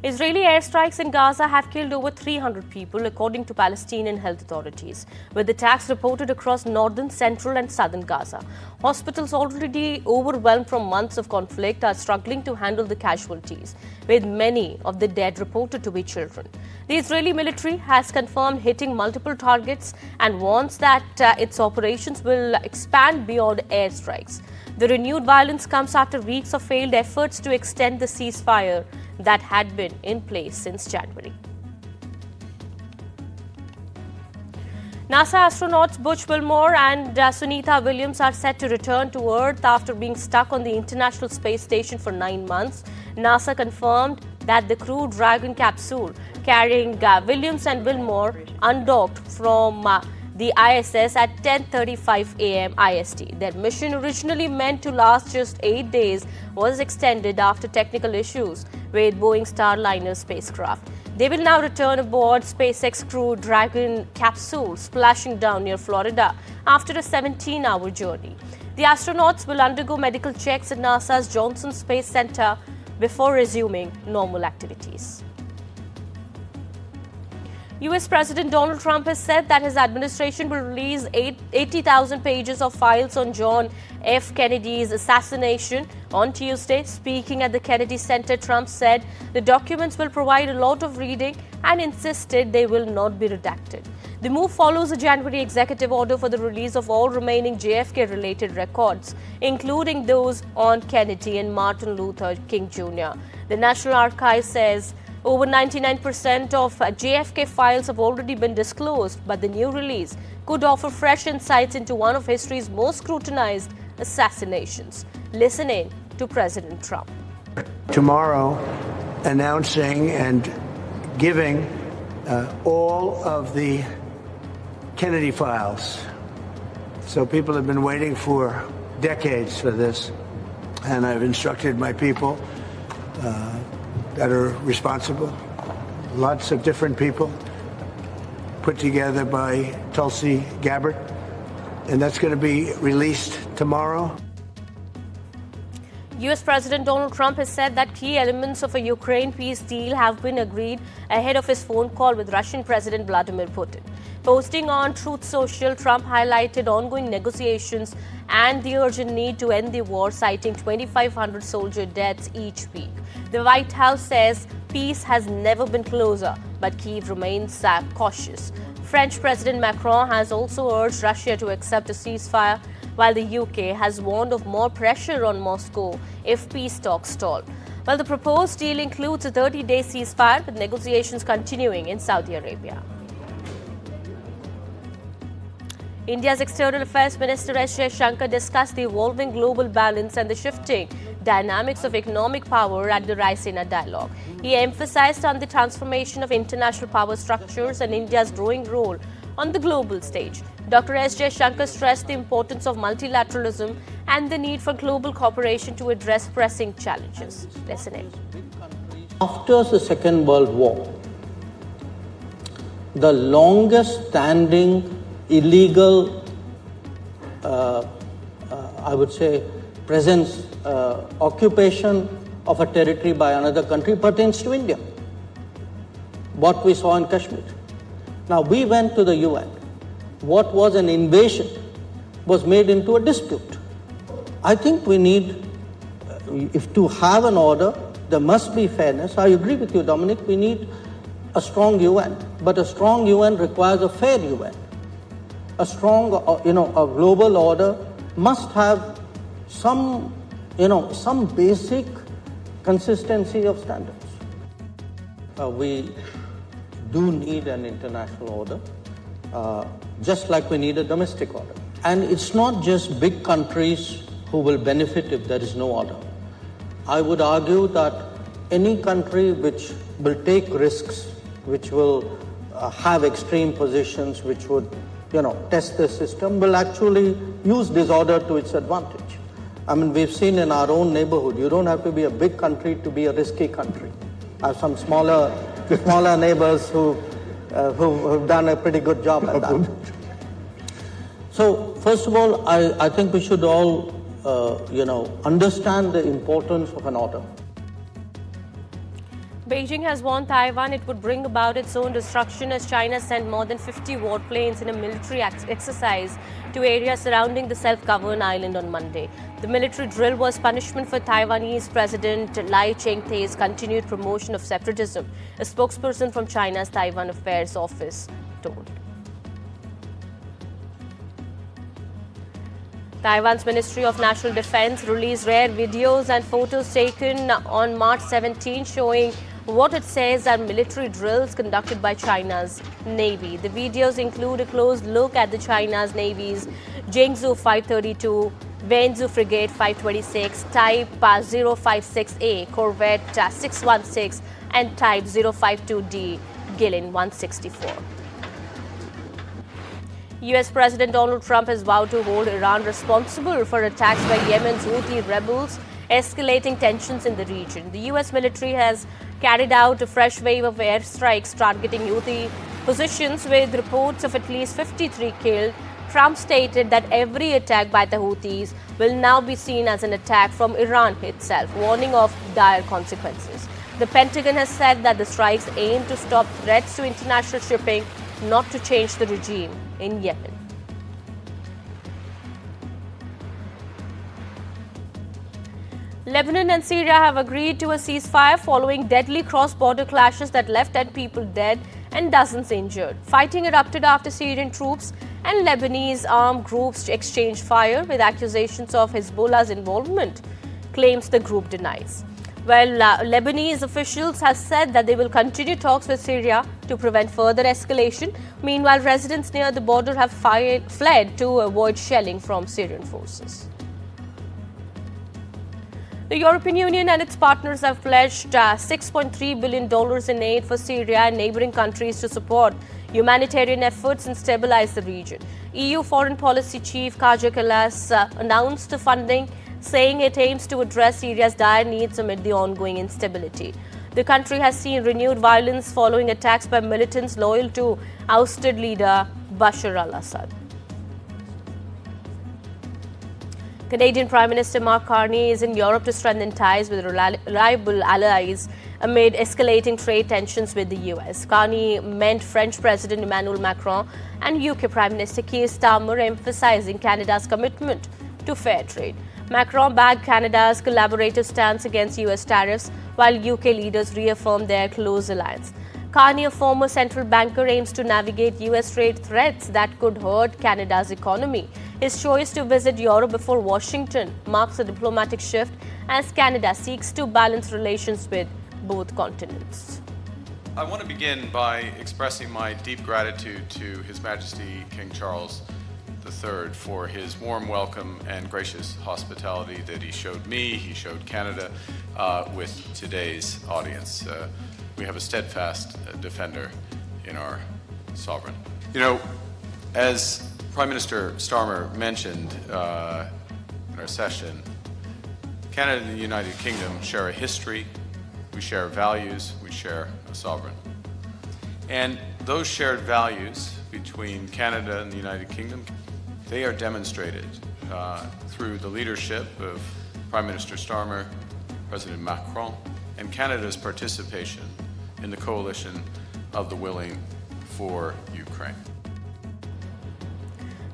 Israeli airstrikes in Gaza have killed over 300 people, according to Palestinian health authorities, with attacks reported across northern, central and southern Gaza. Hospitals already overwhelmed from months of conflict are struggling to handle the casualties, with many of the dead reported to be children. The Israeli military has confirmed hitting multiple targets and warns that its operations will expand beyond airstrikes. The renewed violence comes after weeks of failed efforts to extend the ceasefire that had been in place since January. NASA astronauts Butch Wilmore and Sunita Williams are set to return to Earth after being stuck on the International Space Station for 9 months. NASA confirmed that the Crew Dragon capsule carrying Williams and Wilmore undocked from the ISS at 10:35 a.m. IST. Their mission, originally meant to last just 8 days, was extended after technical issues with Boeing Starliner spacecraft. They will now return aboard SpaceX Crew Dragon capsule, splashing down near Florida after a 17-hour journey. The astronauts will undergo medical checks at NASA's Johnson Space Center before resuming normal activities. US President Donald Trump has said that his administration will release 80,000 pages of files on John F. Kennedy's assassination on Tuesday. Speaking at the Kennedy Center, Trump said the documents will provide a lot of reading and insisted they will not be redacted. The move follows a January executive order for the release of all remaining JFK-related records, including those on Kennedy and Martin Luther King Jr. The National Archives says over 99% of JFK files have already been disclosed, but the new release could offer fresh insights into one of history's most scrutinized assassinations. Listen in to President Trump. Tomorrow, announcing and giving all of the Kennedy files. So people have been waiting for decades for this, and I've instructed my people that are responsible, lots of different people, put together by Tulsi Gabbard, and that's going to be released tomorrow. US President Donald Trump has said that key elements of a Ukraine peace deal have been agreed ahead of his phone call with Russian President Vladimir Putin. Posting on Truth Social, Trump highlighted ongoing negotiations and the urgent need to end the war, citing 2,500 soldier deaths each week. The White House says peace has never been closer, but Kyiv remains cautious. French President Macron has also urged Russia to accept a ceasefire, while the UK has warned of more pressure on Moscow if peace talks stall. Well, the proposed deal includes a 30-day ceasefire, with negotiations continuing in Saudi Arabia. India's External Affairs Minister S. Jaishankar discussed the evolving global balance and the shifting dynamics of economic power at the Raisina dialogue. He emphasized on the transformation of international power structures and India's growing role on the global stage. Dr. S. Jaishankar stressed the importance of multilateralism and the need for global cooperation to address pressing challenges. Listen in. After the Second World War, the longest standing illegal, I would say, presence, occupation of a territory by another country pertains to India. What we saw in Kashmir. Now, we went to the UN. What was an invasion was made into a dispute. I think we need, if to have an order, there must be fairness. I agree with you, Dominic. We need a strong UN, but a strong UN requires a fair UN. A strong, a global order must have some basic consistency of standards. We do need an international order, just like we need a domestic order. And it's not just big countries who will benefit if there is no order. I would argue that any country which will take risks, which will have extreme positions, which would test the system, will actually use disorder to its advantage. I mean, we've seen in our own neighborhood, you don't have to be a big country to be a risky country. I have some smaller neighbors who've done a pretty good job at that. So, first of all, I think we should all, understand the importance of an order. Beijing has warned Taiwan it would bring about its own destruction as China sent more than 50 warplanes in a military exercise to areas surrounding the self-governed island on Monday. The military drill was punishment for Taiwanese President Lai Ching-te's continued promotion of separatism, a spokesperson from China's Taiwan Affairs Office told. Taiwan's Ministry of National Defense released rare videos and photos taken on March 17 showing what it says are military drills conducted by China's Navy. The videos include a close look at the China's Navy's Jiangsu 532, Wenzhou Frigate 526, Type 056A, Corvette 616 and Type 052D, Gillen 164. US President Donald Trump has vowed to hold Iran responsible for attacks by Yemen's Houthi rebels, escalating tensions in the region. The US military has carried out a fresh wave of airstrikes targeting Houthi positions with reports of at least 53 killed. Trump stated that every attack by the Houthis will now be seen as an attack from Iran itself, warning of dire consequences. The Pentagon has said that the strikes aim to stop threats to international shipping, not to change the regime in Yemen. Lebanon and Syria have agreed to a ceasefire following deadly cross-border clashes that left 10 people dead and dozens injured. Fighting erupted after Syrian troops and Lebanese armed groups exchanged fire with accusations of Hezbollah's involvement, claims the group denies. Well, Lebanese officials have said that they will continue talks with Syria to prevent further escalation. Meanwhile, residents near the border have fled to avoid shelling from Syrian forces. The European Union and its partners have pledged $6.3 billion in aid for Syria and neighboring countries to support humanitarian efforts and stabilize the region. EU Foreign Policy Chief Kaja Kallas announced the funding, saying it aims to address Syria's dire needs amid the ongoing instability. The country has seen renewed violence following attacks by militants loyal to ousted leader Bashar al-Assad. Canadian Prime Minister Mark Carney is in Europe to strengthen ties with reliable allies amid escalating trade tensions with the US. Carney met French President Emmanuel Macron and UK Prime Minister Keir Starmer, emphasizing Canada's commitment to fair trade. Macron backed Canada's collaborative stance against US tariffs, while UK leaders reaffirmed their close alliance. Carney, a former central banker, aims to navigate US trade threats that could hurt Canada's economy. His choice to visit Europe before Washington marks a diplomatic shift as Canada seeks to balance relations with both continents. I want to begin by expressing my deep gratitude to His Majesty King Charles III for his warm welcome and gracious hospitality that he showed me, he showed Canada with today's audience. We have a steadfast defender in our sovereign. You know, as Prime Minister Starmer mentioned in our session, Canada and the United Kingdom share a history, we share values, we share a sovereign. And those shared values between Canada and the United Kingdom, they are demonstrated through the leadership of Prime Minister Starmer, President Macron, and Canada's participation in the coalition of the willing for Ukraine.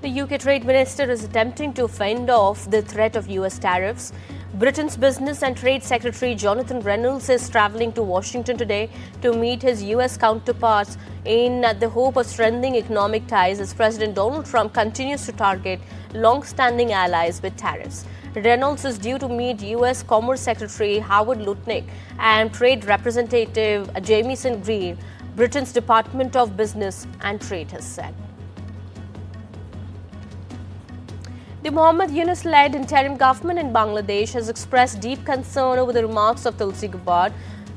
The UK Trade Minister is attempting to fend off the threat of US tariffs. Britain's Business and Trade Secretary Jonathan Reynolds is travelling to Washington today to meet his US counterparts in the hope of strengthening economic ties as President Donald Trump continues to target long-standing allies with tariffs. Reynolds is due to meet US Commerce Secretary Howard Lutnick and Trade Representative Jamieson Greer, Britain's Department of Business and Trade has said. The Mohammad Yunus-led interim government in Bangladesh has expressed deep concern over the remarks of Tulsi Gabbard,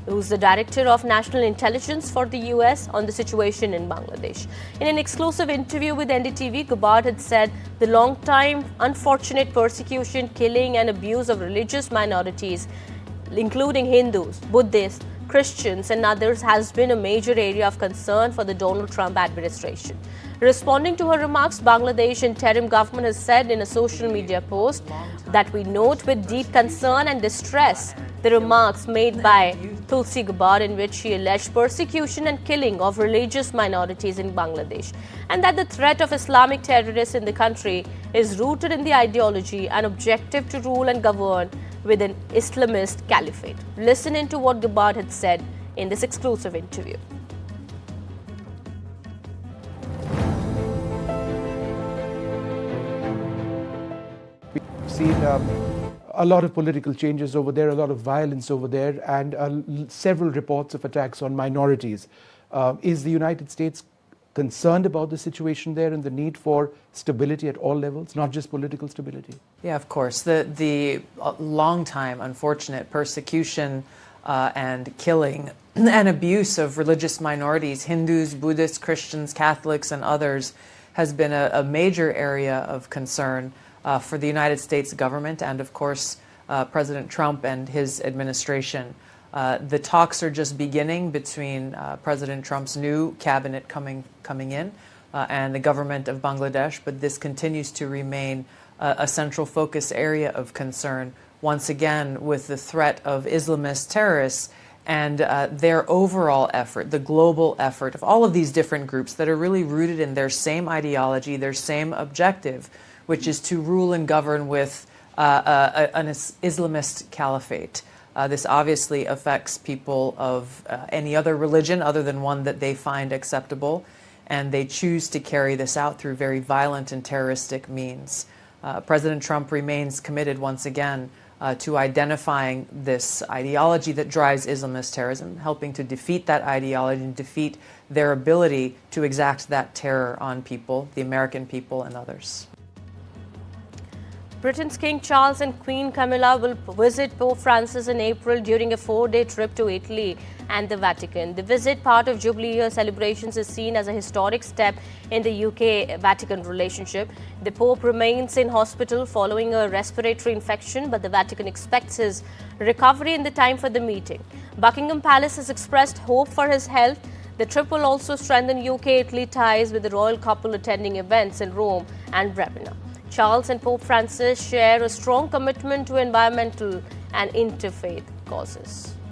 who is the Director of National Intelligence for the US, on the situation in Bangladesh. In an exclusive interview with NDTV, Gabbard had said the long-time unfortunate persecution, killing and abuse of religious minorities, including Hindus, Buddhists, Christians and others, has been a major area of concern for the Donald Trump administration. Responding to her remarks, Bangladesh interim government has said in a social media post that we note with deep concern and distress the remarks made by Tulsi Gabbard, in which she alleged persecution and killing of religious minorities in Bangladesh, and that the threat of Islamic terrorists in the country is rooted in the ideology and objective to rule and govern with an Islamist caliphate. Listen into what Gabbard had said in this exclusive interview. We've seen a lot of political changes over there, a lot of violence over there, and several reports of attacks on minorities. Is the United States concerned about the situation there and the need for stability at all levels, not just political stability? Yeah, of course. The long time unfortunate persecution and killing and abuse of religious minorities, Hindus, Buddhists, Christians, Catholics, and others, has been a major area of concern for the United States government and, of course, President Trump and his administration. The talks are just beginning between President Trump's new cabinet coming in and the government of Bangladesh, but this continues to remain a central focus area of concern, once again with the threat of Islamist terrorists and their overall effort, the global effort of all of these different groups that are really rooted in their same ideology, their same objective, which is to rule and govern with an Islamist caliphate. This obviously affects people of any other religion other than one that they find acceptable, and they choose to carry this out through very violent and terroristic means. President Trump remains committed once again to identifying this ideology that drives Islamist terrorism, helping to defeat that ideology and defeat their ability to exact that terror on people, the American people and others. Britain's King Charles and Queen Camilla will visit Pope Francis in April during a 4-day trip to Italy and the Vatican. The visit, part of Jubilee Year celebrations, is seen as a historic step in the UK-Vatican relationship. The Pope remains in hospital following a respiratory infection, but the Vatican expects his recovery in the time for the meeting. Buckingham Palace has expressed hope for his health. The trip will also strengthen UK-Italy ties, with the royal couple attending events in Rome and Ravenna. Charles and Pope Francis share a strong commitment to environmental and interfaith causes.